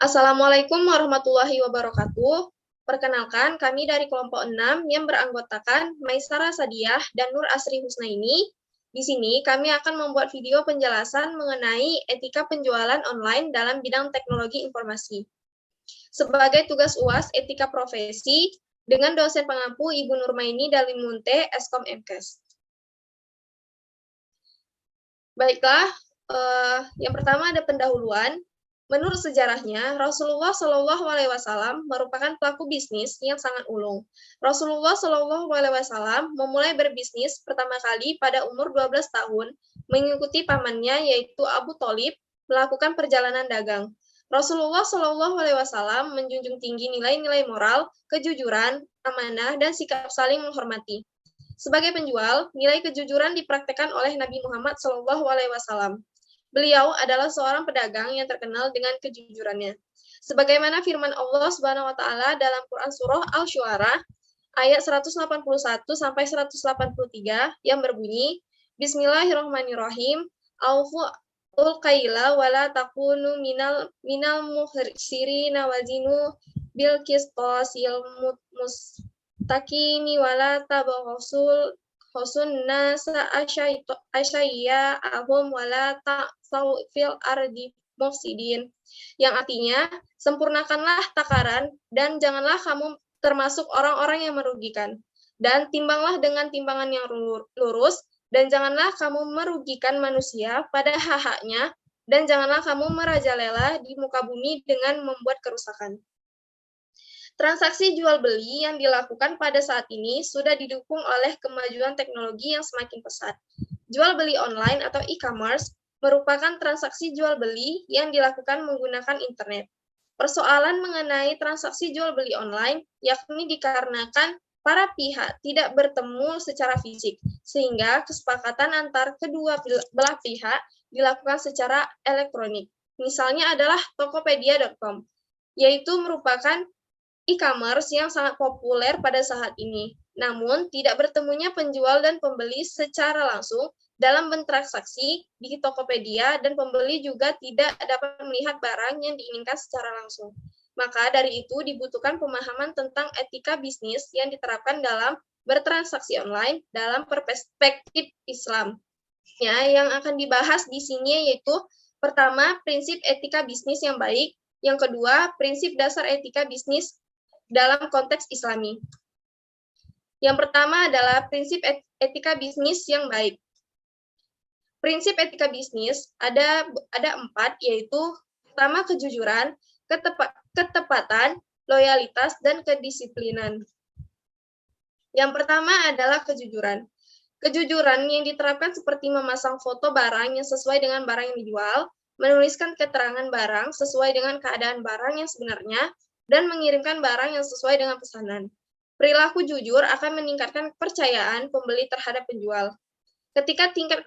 Assalamualaikum warahmatullahi wabarakatuh. Perkenalkan, kami dari kelompok 6 yang beranggotakan Maisara Sadiah dan Nur Asri Husnaini. Di sini kami akan membuat video penjelasan mengenai etika penjualan online dalam bidang teknologi informasi. Sebagai tugas UAS Etika Profesi, dengan dosen pengampu Ibu Nurmaini Dalimunte, Eskom MKes. Baiklah, yang pertama ada pendahuluan. Menurut sejarahnya, Rasulullah Shallallahu Alaihi Wasallam merupakan pelaku bisnis yang sangat ulung. Rasulullah Shallallahu Alaihi Wasallam memulai berbisnis pertama kali pada umur 12 tahun, mengikuti pamannya yaitu Abu Thalib melakukan perjalanan dagang. Rasulullah Shallallahu Alaihi Wasallam menjunjung tinggi nilai-nilai moral, kejujuran, amanah, dan sikap saling menghormati. Sebagai penjual, nilai kejujuran dipraktekkan oleh Nabi Muhammad SAW. Beliau adalah seorang pedagang yang terkenal dengan kejujurannya. Sebagaimana firman Allah Subhanahu wa taala dalam Quran surah Al-Syu'ara ayat 181 sampai 183 yang berbunyi, Bismillahirrahmanirrahim. Aufu kaila wala takunu minal muhsirina wazinu bil qistasil mustaqimi wala tabghasul nasa asyaiya ahum wala ta'tsaw fil ardi mufsidin, yang artinya sempurnakanlah takaran dan janganlah kamu termasuk orang-orang yang merugikan, dan timbanglah dengan timbangan yang lurus, dan janganlah kamu merugikan manusia pada hak-haknya, dan janganlah kamu merajalela di muka bumi dengan membuat kerusakan. Transaksi jual-beli yang dilakukan pada saat ini sudah didukung oleh kemajuan teknologi yang semakin pesat. Jual-beli online atau e-commerce merupakan transaksi jual-beli yang dilakukan menggunakan internet. Persoalan mengenai transaksi jual-beli online yakni dikarenakan para pihak tidak bertemu secara fisik, sehingga kesepakatan antar kedua belah pihak dilakukan secara elektronik. Misalnya adalah Tokopedia.com, yaitu merupakan e-commerce yang sangat populer pada saat ini. Namun, tidak bertemunya penjual dan pembeli secara langsung dalam bertransaksi di Tokopedia, dan pembeli juga tidak dapat melihat barang yang diinginkan secara langsung. Maka dari itu dibutuhkan pemahaman tentang etika bisnis yang diterapkan dalam bertransaksi online dalam perspektif Islam. Ya, yang akan dibahas di sini yaitu pertama, prinsip etika bisnis yang baik, yang kedua, prinsip dasar etika bisnis dalam konteks Islami. Yang pertama adalah prinsip etika bisnis yang baik. Prinsip etika bisnis ada 4, yaitu pertama kejujuran, ketepatan, loyalitas, dan kedisiplinan. Yang pertama adalah kejujuran. Kejujuran yang diterapkan seperti memasang foto barang yang sesuai dengan barang yang dijual, menuliskan keterangan barang sesuai dengan keadaan barang yang sebenarnya, dan mengirimkan barang yang sesuai dengan pesanan. Perilaku jujur akan meningkatkan kepercayaan pembeli terhadap penjual. Ketika tingkat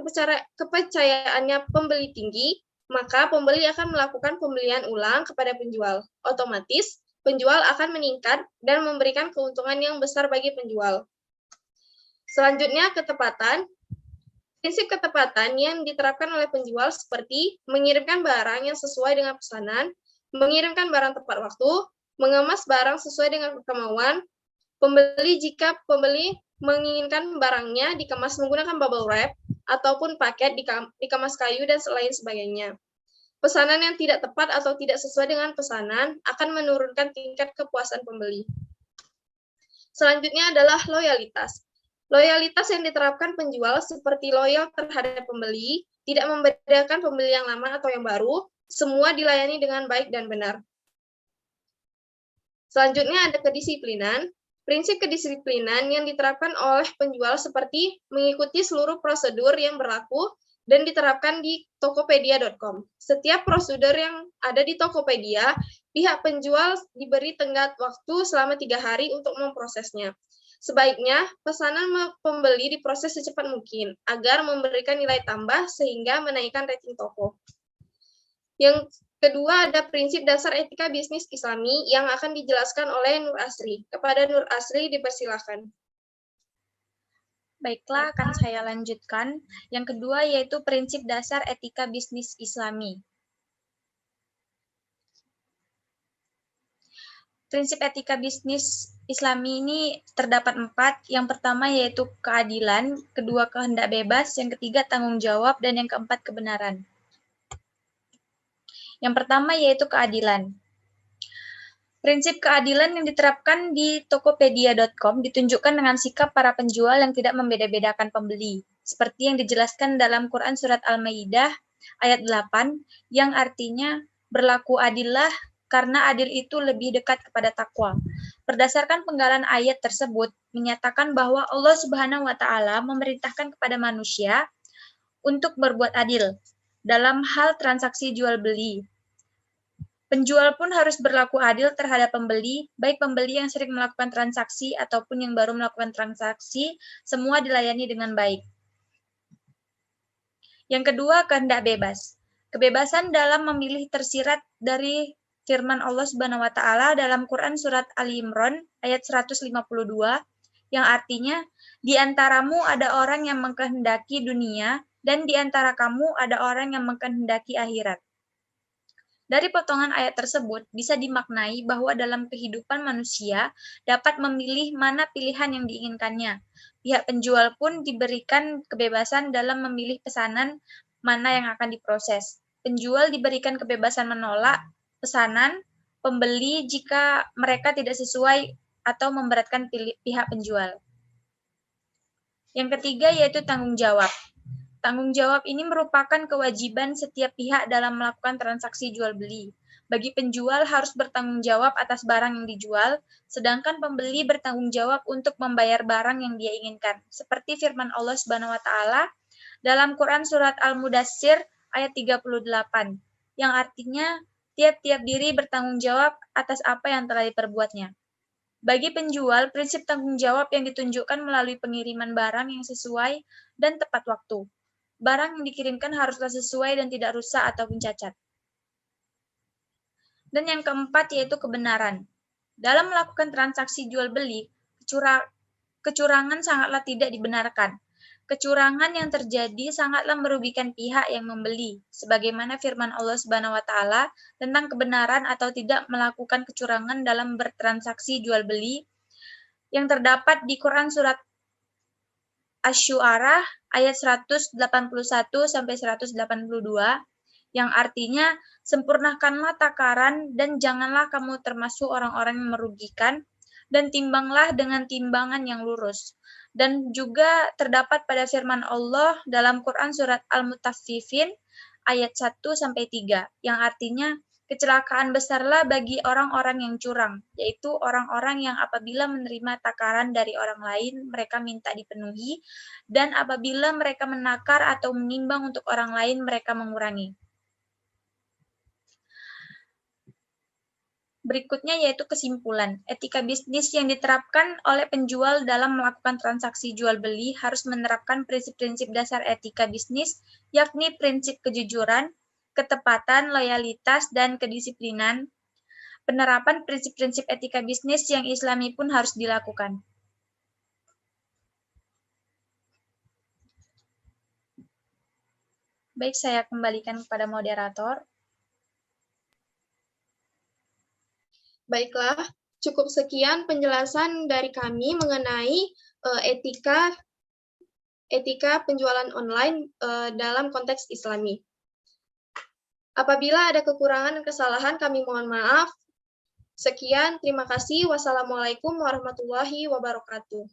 kepercayaannya pembeli tinggi, maka pembeli akan melakukan pembelian ulang kepada penjual. Otomatis, penjual akan meningkat dan memberikan keuntungan yang besar bagi penjual. Selanjutnya, ketepatan. Prinsip ketepatan yang diterapkan oleh penjual seperti mengirimkan barang yang sesuai dengan pesanan, mengirimkan barang tepat waktu, mengemas barang sesuai dengan kemauan pembeli jika pembeli menginginkan barangnya dikemas menggunakan bubble wrap ataupun paket dikemas kayu dan lain sebagainya. Pesanan yang tidak tepat atau tidak sesuai dengan pesanan akan menurunkan tingkat kepuasan pembeli. Selanjutnya adalah loyalitas. Loyalitas yang diterapkan penjual seperti loyal terhadap pembeli, tidak membedakan pembeli yang lama atau yang baru, semua dilayani dengan baik dan benar. Selanjutnya ada kedisiplinan. Prinsip kedisiplinan yang diterapkan oleh penjual seperti mengikuti seluruh prosedur yang berlaku dan diterapkan di Tokopedia.com. Setiap prosedur yang ada di Tokopedia, pihak penjual diberi tenggat waktu selama 3 hari untuk memprosesnya. Sebaiknya, pesanan pembeli diproses secepat mungkin agar memberikan nilai tambah sehingga menaikkan rating toko. Yang kedua ada prinsip dasar etika bisnis Islami yang akan dijelaskan oleh Nur Asri. Kepada Nur Asri dipersilakan. Baiklah, akan saya lanjutkan. Yang kedua yaitu prinsip dasar etika bisnis Islami. Prinsip etika bisnis Islami ini terdapat 4. Yang pertama yaitu keadilan, kedua kehendak bebas, yang ketiga tanggung jawab, dan yang keempat kebenaran. Yang pertama yaitu keadilan. Prinsip keadilan yang diterapkan di Tokopedia.com ditunjukkan dengan sikap para penjual yang tidak membeda-bedakan pembeli, seperti yang dijelaskan dalam Quran Surat Al-Maidah ayat 8, yang artinya berlaku adillah karena adil itu lebih dekat kepada takwa. Berdasarkan penggalan ayat tersebut, menyatakan bahwa Allah Subhanahu wa Ta'ala memerintahkan kepada manusia untuk berbuat adil dalam hal transaksi jual-beli. Penjual pun harus berlaku adil terhadap pembeli, baik pembeli yang sering melakukan transaksi ataupun yang baru melakukan transaksi, semua dilayani dengan baik. Yang kedua, kehendak bebas. Kebebasan dalam memilih tersirat dari firman Allah Subhanahu wa Ta'ala dalam Quran Surat Ali Imran ayat 152, yang artinya, di antaramu ada orang yang mengkehendaki dunia, dan di antara kamu ada orang yang mengkehendaki akhirat. Dari potongan ayat tersebut, bisa dimaknai bahwa dalam kehidupan manusia dapat memilih mana pilihan yang diinginkannya. Pihak penjual pun diberikan kebebasan dalam memilih pesanan mana yang akan diproses. Penjual diberikan kebebasan menolak pesanan pembeli jika mereka tidak sesuai atau memberatkan pihak penjual. Yang ketiga yaitu tanggung jawab. Tanggung jawab ini merupakan kewajiban setiap pihak dalam melakukan transaksi jual-beli. Bagi penjual harus bertanggung jawab atas barang yang dijual, sedangkan pembeli bertanggung jawab untuk membayar barang yang dia inginkan. Seperti firman Allah Subhanahu wa Ta'ala dalam Quran Surat Al-Mudassir ayat 38, yang artinya tiap-tiap diri bertanggung jawab atas apa yang telah diperbuatnya. Bagi penjual, prinsip tanggung jawab yang ditunjukkan melalui pengiriman barang yang sesuai dan tepat waktu. Barang yang dikirimkan haruslah sesuai dan tidak rusak ataupun cacat. Dan yang keempat yaitu kebenaran. Dalam melakukan transaksi jual-beli, kecurangan sangatlah tidak dibenarkan. Kecurangan yang terjadi sangatlah merugikan pihak yang membeli, sebagaimana firman Allah Subhanahu wa Ta'ala tentang kebenaran atau tidak melakukan kecurangan dalam bertransaksi jual-beli yang terdapat di Quran Surat Asy-Syu'ara ayat 181 sampai 182, yang artinya sempurnakanlah takaran dan janganlah kamu termasuk orang-orang yang merugikan, dan timbanglah dengan timbangan yang lurus. Dan juga terdapat pada firman Allah dalam Quran Surat Al-Mutaffifin ayat 1 sampai 3, yang artinya kecelakaan besarlah bagi orang-orang yang curang, yaitu orang-orang yang apabila menerima takaran dari orang lain, mereka minta dipenuhi, dan apabila mereka menakar atau menimbang untuk orang lain, mereka mengurangi. Berikutnya yaitu kesimpulan. Etika bisnis yang diterapkan oleh penjual dalam melakukan transaksi jual-beli harus menerapkan prinsip-prinsip dasar etika bisnis, yakni prinsip kejujuran, ketepatan, loyalitas, dan kedisiplinan. Penerapan prinsip-prinsip etika bisnis yang Islami pun harus dilakukan. Baik, saya kembalikan kepada moderator. Baiklah, cukup sekian penjelasan dari kami mengenai etika penjualan online dalam konteks Islami. Apabila ada kekurangan dan kesalahan, kami mohon maaf. Sekian, terima kasih. Wassalamualaikum warahmatullahi wabarakatuh.